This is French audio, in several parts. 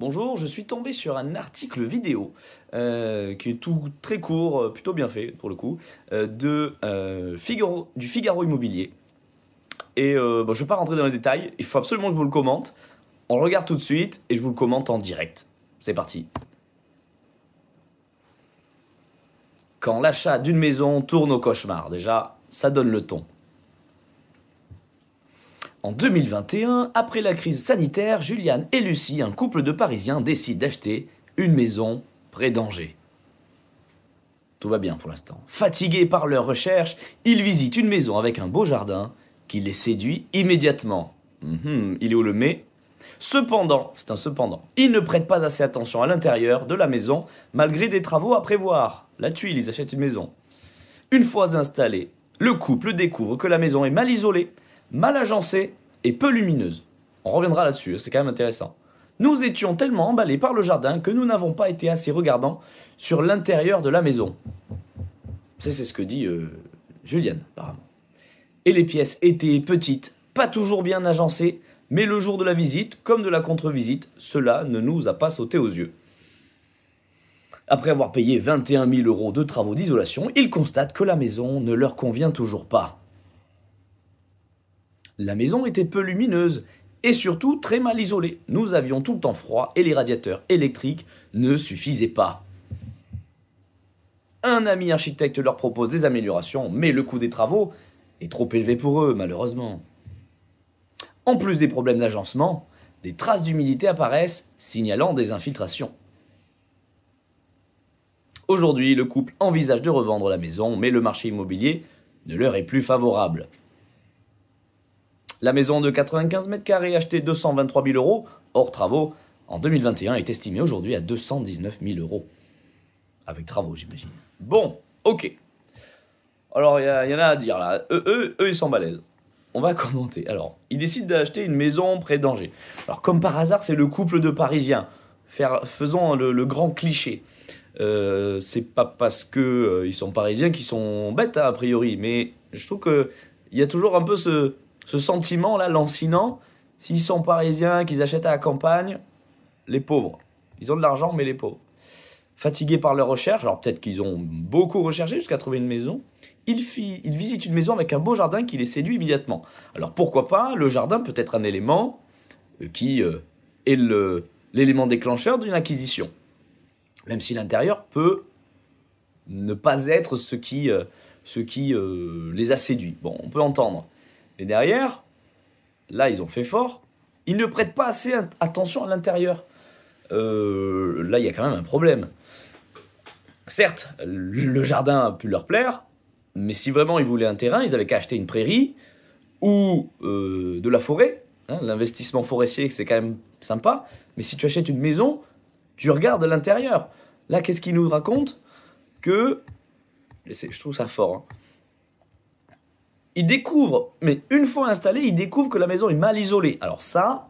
Bonjour, je suis tombé sur un article vidéo qui est tout très court, plutôt bien fait pour le coup, du Figaro Immobilier. Et je ne vais pas rentrer dans les détails, il faut absolument que je vous le commente. On le regarde tout de suite et je vous le commente en direct. C'est parti. Quand l'achat d'une maison tourne au cauchemar, déjà, ça donne le ton. En 2021, après la crise sanitaire, Juliane et Lucie, un couple de Parisiens, décident d'acheter une maison près d'Angers. Tout va bien pour l'instant. Fatigués par leurs recherches, ils visitent une maison avec un beau jardin qui les séduit immédiatement. Il est où le mais? Cependant, c'est un cependant, ils ne prêtent pas assez attention à l'intérieur de la maison malgré des travaux à prévoir. La tuile, ils achètent une maison. Une fois installés, le couple découvre que la maison est mal isolée, mal agencée et peu lumineuse. On reviendra là-dessus, c'est quand même intéressant. Nous étions tellement emballés par le jardin que nous n'avons pas été assez regardants sur l'intérieur de la maison. C'est ce que dit Juliane, apparemment. Et les pièces étaient petites, pas toujours bien agencées, mais le jour de la visite, comme de la contre-visite, cela ne nous a pas sauté aux yeux. Après avoir payé 21 000 € de travaux d'isolation, ils constatent que la maison ne leur convient toujours pas. La maison était peu lumineuse et surtout très mal isolée. Nous avions tout le temps froid et les radiateurs électriques ne suffisaient pas. Un ami architecte leur propose des améliorations, mais le coût des travaux est trop élevé pour eux, malheureusement. En plus des problèmes d'agencement, des traces d'humidité apparaissent, signalant des infiltrations. Aujourd'hui, le couple envisage de revendre la maison, mais le marché immobilier ne leur est plus favorable. La maison de 95 mètres carrés achetée 223 000 €, hors travaux, en 2021 est estimée aujourd'hui à 219 000 €. Avec travaux, j'imagine. Bon, ok. Alors, il y en a à dire là. Eux, ils sont balèzes. On va commenter. Alors, ils décident d'acheter une maison près d'Angers. Alors, comme par hasard, c'est le couple de Parisiens. Faisons le grand cliché. C'est pas parce que ils sont parisiens qu'ils sont bêtes, hein, a priori. Mais je trouve qu'il y a toujours un peu ce sentiment-là, lancinant. S'ils sont parisiens, qu'ils achètent à la campagne, les pauvres. Ils ont de l'argent, mais les pauvres. Fatigués par leurs recherches, alors peut-être qu'ils ont beaucoup recherché jusqu'à trouver une maison, ils visitent une maison avec un beau jardin qui les séduit immédiatement. Alors pourquoi pas, le jardin peut être un élément qui est l'élément déclencheur d'une acquisition. Même si l'intérieur peut ne pas être ce qui les a séduits. Bon, on peut entendre. Mais derrière, là, ils ont fait fort. Ils ne prêtent pas assez attention à l'intérieur. Là, il y a quand même un problème. Certes, le jardin a pu leur plaire, mais si vraiment ils voulaient un terrain, ils avaient qu'à acheter une prairie ou de la forêt. Hein, l'investissement forestier, c'est quand même sympa. Mais si tu achètes une maison, tu regardes l'intérieur. Là, qu'est-ce qu'il nous raconte? Je trouve ça fort. Hein. Ils découvrent, mais une fois installés, ils découvrent que la maison est mal isolée. Alors ça,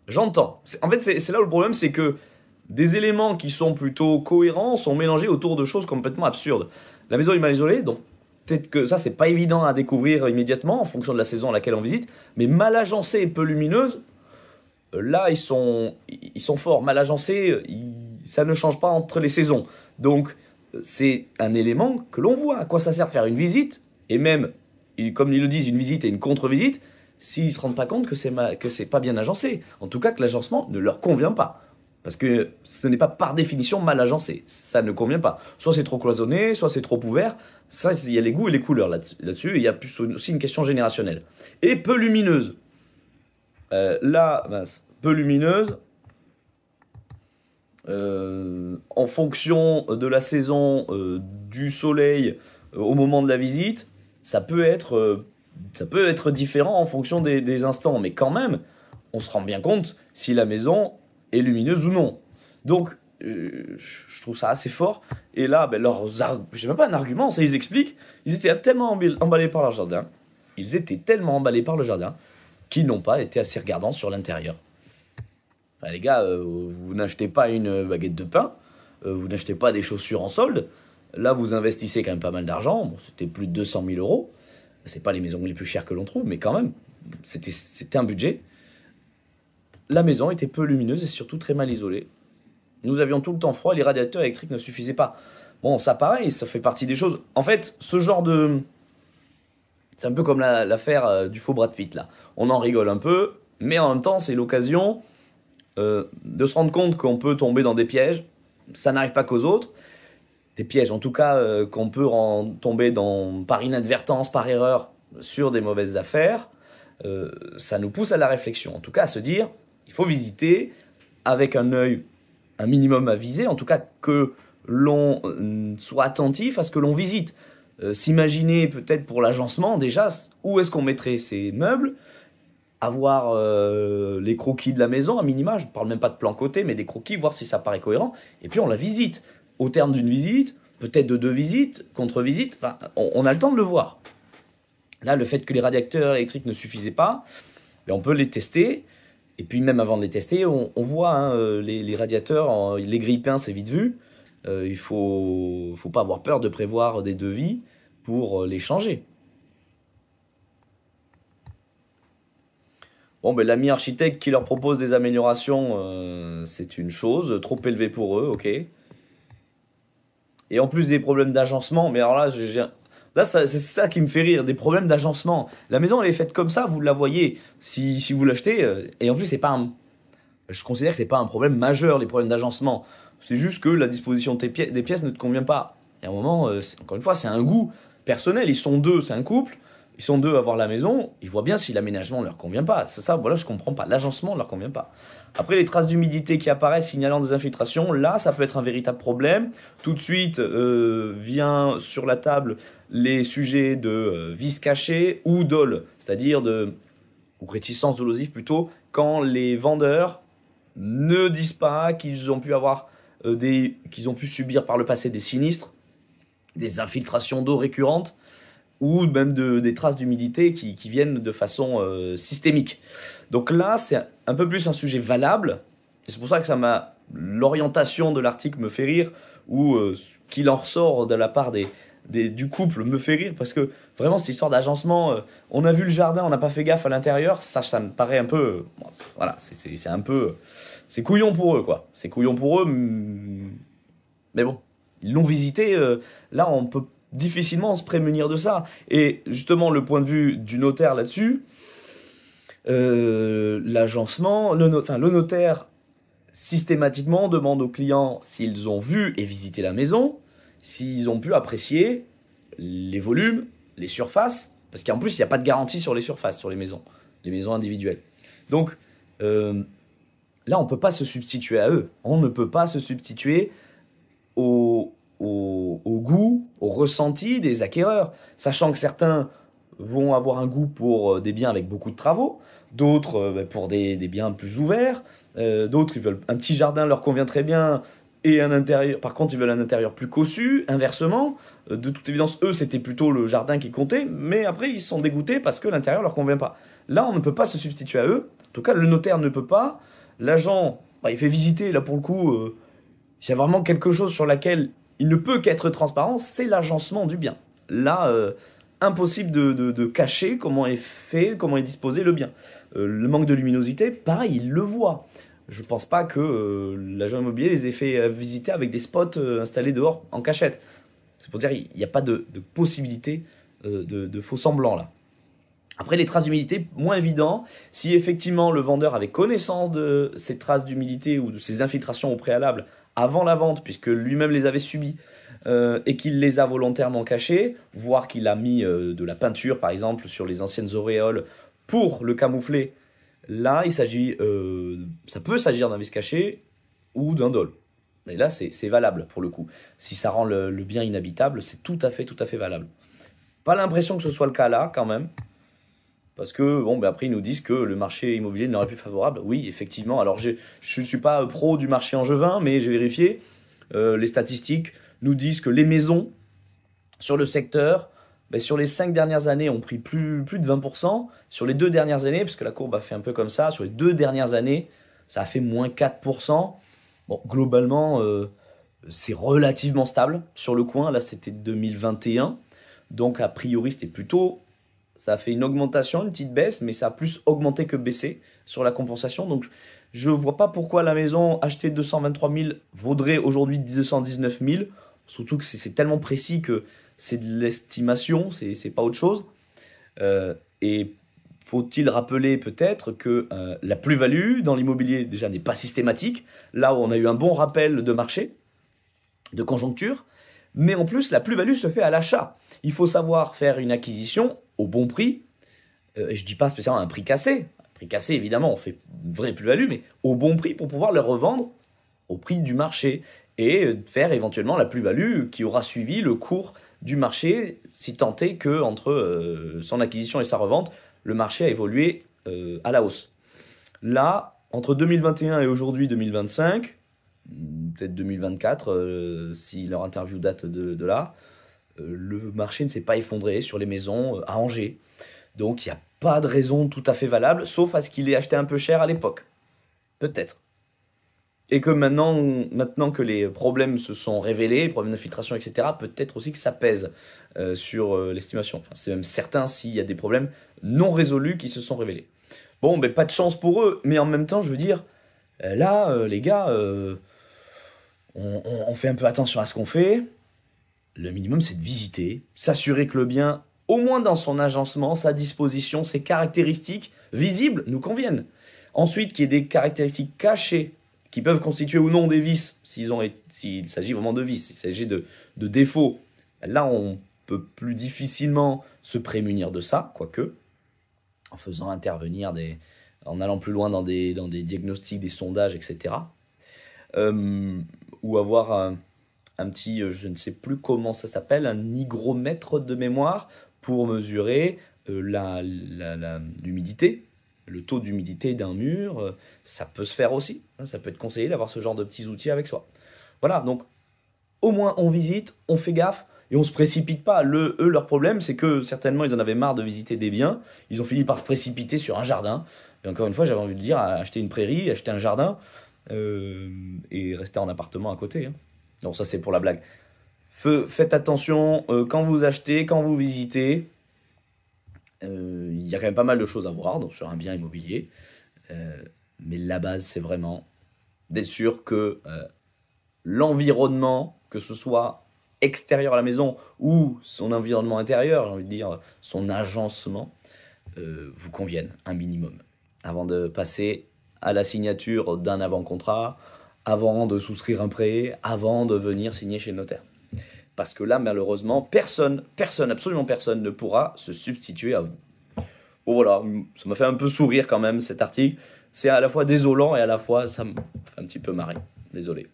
j'entends. En fait, c'est là où le problème, c'est que des éléments qui sont plutôt cohérents sont mélangés autour de choses complètement absurdes. La maison est mal isolée, donc peut-être que ça, c'est pas évident à découvrir immédiatement en fonction de la saison à laquelle on visite, mais mal agencée et peu lumineuse, là, ils sont forts. Mal agencés, ça ne change pas entre les saisons. Donc, c'est un élément que l'on voit. À quoi ça sert de faire une visite, et même, comme ils le disent, une visite et une contre-visite, s'ils ne se rendent pas compte que c'est pas bien agencé. En tout cas, que l'agencement ne leur convient pas. Parce que ce n'est pas par définition mal agencé. Ça ne convient pas. Soit c'est trop cloisonné, soit c'est trop ouvert. Ça, il y a les goûts et les couleurs là-dessus. Et il y a aussi une question générationnelle. Et peu lumineuse. Peu lumineuse. En fonction de la saison, du soleil, au moment de la visite, ça peut être différent en fonction des instants. Mais quand même, on se rend bien compte si la maison est lumineuse ou non. Donc, je trouve ça assez fort. Et là, j'ai même pas un argument, ça ils expliquent. Ils étaient tellement emballés par leur jardin. Ils étaient tellement emballés par le jardin qu'ils n'ont pas été assez regardants sur l'intérieur. Enfin, les gars, vous n'achetez pas une baguette de pain, vous n'achetez pas des chaussures en solde. Là, vous investissez quand même pas mal d'argent. Bon, c'était plus de 200 000 €. C'est pas les maisons les plus chères que l'on trouve, mais quand même, c'était un budget. la maison était peu lumineuse et surtout très mal isolée. Nous avions tout le temps froid et les radiateurs électriques ne suffisaient pas. Bon, ça pareil, ça fait partie des choses. En fait, ce genre de... C'est un peu comme l'affaire du faux Brad Pitt, là. On en rigole un peu, mais en même temps, c'est l'occasion de se rendre compte qu'on peut tomber dans des pièges. Ça n'arrive pas qu'aux autres. Des pièges, en tout cas, qu'on peut tomber par inadvertance, par erreur, sur des mauvaises affaires. Ça nous pousse à la réflexion. En tout cas, à se dire, il faut visiter avec un œil, un minimum avisé, en tout cas que l'on soit attentif à ce que l'on visite. S'imaginer peut-être pour l'agencement, déjà, où est-ce qu'on mettrait ces meubles, avoir les croquis de la maison, à minima, je ne parle même pas de plan côté, mais des croquis, voir si ça paraît cohérent, et puis on la visite. Au terme d'une visite, peut-être de 2 visites, contre-visites, enfin, on a le temps de le voir. Là, le fait que les radiateurs électriques ne suffisaient pas, ben on peut les tester, et puis même avant de les tester, on voit hein, les radiateurs, les grille-pains, c'est vite vu. Il faut pas avoir peur de prévoir des devis pour les changer. Bon, ben, l'ami architecte qui leur propose des améliorations, c'est une chose, trop élevé pour eux, ok. Et en plus des problèmes d'agencement, mais alors là, c'est ça qui me fait rire, des problèmes d'agencement. La maison, elle est faite comme ça, vous la voyez, si vous l'achetez, et en plus, je considère que c'est pas un problème majeur, les problèmes d'agencement. C'est juste que la disposition des pièces ne te convient pas. Et à un moment, encore une fois, c'est un goût personnel. Ils sont deux, c'est un couple. Ils sont deux à voir la maison. Ils voient bien si l'aménagement ne leur convient pas. C'est ça, voilà, je comprends pas. L'agencement ne leur convient pas. Après, les traces d'humidité qui apparaissent signalant des infiltrations, là, ça peut être un véritable problème. Tout de suite, vient sur la table les sujets de vis cachés ou dol, c'est-à-dire ou réticence dolosive plutôt, quand les vendeurs ne disent pas qu'ils ont pu avoir qu'ils ont pu subir par le passé des sinistres, des infiltrations d'eau récurrentes, ou même des traces d'humidité qui viennent de façon systémique. Donc là, c'est un peu plus un sujet valable, et c'est pour ça que l'orientation de l'article me fait rire, ou qu'il en ressort de la part du couple me fait rire, parce que vraiment, cette histoire d'agencement, on a vu le jardin, on n'a pas fait gaffe à l'intérieur, ça me paraît un peu... voilà, c'est un peu... C'est couillon pour eux, quoi. C'est couillon pour eux, mais bon, ils l'ont visité, là, on peut difficilement se prémunir de ça. Et justement, le point de vue du notaire là-dessus, l'agencement, le notaire systématiquement demande aux clients s'ils ont vu et visité la maison, s'ils ont pu apprécier les volumes, les surfaces, parce qu'en plus, il n'y a pas de garantie sur les surfaces, sur les maisons individuelles. Donc, là, on ne peut pas se substituer à eux. On ne peut pas se substituer au goût, au ressenti des acquéreurs, sachant que certains vont avoir un goût pour des biens avec beaucoup de travaux, d'autres pour des biens plus ouverts, d'autres ils veulent un petit jardin leur convient très bien et un intérieur, par contre ils veulent un intérieur plus cossu, inversement. De toute évidence, eux c'était plutôt le jardin qui comptait, mais après ils se sont dégoûtés parce que l'intérieur leur convient pas. Là on ne peut pas se substituer à eux, en tout cas le notaire ne peut pas, l'agent il fait visiter, là pour le coup, s'il y a vraiment quelque chose sur laquelle il ne peut qu'être transparent, c'est l'agencement du bien. Là, impossible de cacher comment est fait, comment est disposé le bien. Le manque de luminosité, pareil, il le voit. Je ne pense pas que l'agent immobilier les ait fait visiter avec des spots installés dehors en cachette. C'est pour dire qu'il n'y a pas de possibilité de faux semblants là. Après, les traces d'humidité, moins évident. Si effectivement le vendeur avait connaissance de ces traces d'humidité ou de ces infiltrations au préalable avant la vente, puisque lui-même les avait subies, et qu'il les a volontairement cachées, voire qu'il a mis de la peinture, par exemple, sur les anciennes auréoles pour le camoufler, là, ça peut s'agir d'un vice caché ou d'un dol. Et là, c'est valable pour le coup. Si ça rend le bien inhabitable, c'est tout à fait valable. Pas l'impression que ce soit le cas là, quand même. Parce que, bon, après, ils nous disent que le marché immobilier n'aurait plus favorable. Oui, effectivement. Alors, je ne suis pas pro du marché angevin, mais j'ai vérifié. Les statistiques nous disent que les maisons sur le secteur, sur les 5 dernières années, ont pris plus de 20%. Sur les 2 dernières années, parce que la courbe a fait un peu comme ça, sur les 2 dernières années, ça a fait moins 4%. Bon, globalement, c'est relativement stable sur le coin. Là, c'était 2021. Donc, a priori, c'était plutôt... Ça a fait une augmentation, une petite baisse, mais ça a plus augmenté que baissé sur la compensation. Donc, Je ne vois pas pourquoi la maison achetée 223 000 vaudrait aujourd'hui 219 000. Surtout que c'est tellement précis que c'est de l'estimation, c'est pas autre chose. Et faut-il rappeler peut-être que la plus-value dans l'immobilier déjà n'est pas systématique. Là où on a eu un bon rappel de marché, de conjoncture. Mais en plus, la plus-value se fait à l'achat. Il faut savoir faire une acquisition au bon prix. Et je ne dis pas spécialement un prix cassé. Un prix cassé, évidemment, on fait une vraie plus-value, mais au bon prix pour pouvoir le revendre au prix du marché et faire éventuellement la plus-value qui aura suivi le cours du marché, si tant est que entre son acquisition et sa revente, le marché a évolué à la hausse. Là, entre 2021 et aujourd'hui 2025, peut-être 2024, si leur interview date de là, le marché ne s'est pas effondré sur les maisons à Angers. Donc il n'y a pas de raison tout à fait valable, sauf à ce qu'il ait acheté un peu cher à l'époque. Peut-être. Et que maintenant que les problèmes se sont révélés, les problèmes d'infiltration, etc., peut-être aussi que ça pèse sur l'estimation. Enfin, c'est même certain s'il y a des problèmes non résolus qui se sont révélés. Bon, ben pas de chance pour eux, mais en même temps, je veux dire, là, les gars, on fait un peu attention à ce qu'on fait. Le minimum, c'est de visiter, s'assurer que le bien, au moins dans son agencement, sa disposition, ses caractéristiques visibles, nous conviennent. Ensuite, qu'il y ait des caractéristiques cachées qui peuvent constituer ou non des vices, s'il s'agit vraiment de vices, s'il s'agit de défauts. Là, on peut plus difficilement se prémunir de ça, quoique, en faisant intervenir en allant plus loin dans des diagnostics, des sondages, etc. Ou avoir un petit, je ne sais plus comment ça s'appelle, un hygromètre de mémoire pour mesurer l'humidité, le taux d'humidité d'un mur. Ça peut se faire aussi, hein, ça peut être conseillé d'avoir ce genre de petits outils avec soi. Voilà, donc au moins on visite, on fait gaffe et on se précipite pas. Eux, leur problème, c'est que certainement ils en avaient marre de visiter des biens, ils ont fini par se précipiter sur un jardin. Et encore une fois, j'avais envie de dire, acheter une prairie, acheter un jardin et rester en appartement à côté, hein. Donc ça, c'est pour la blague. Faites attention quand vous achetez, quand vous visitez. Il y a quand même pas mal de choses à voir donc, sur un bien immobilier. Mais la base, c'est vraiment d'être sûr que l'environnement, que ce soit extérieur à la maison ou son environnement intérieur, j'ai envie de dire son agencement, vous convienne un minimum. Avant de passer à la signature d'un avant-contrat, avant de souscrire un prêt, avant de venir signer chez le notaire. Parce que là, malheureusement, personne, absolument personne ne pourra se substituer à vous. Bon voilà, ça m'a fait un peu sourire quand même cet article. C'est à la fois désolant et à la fois ça me fait un petit peu marrer. Désolé.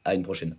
À une prochaine.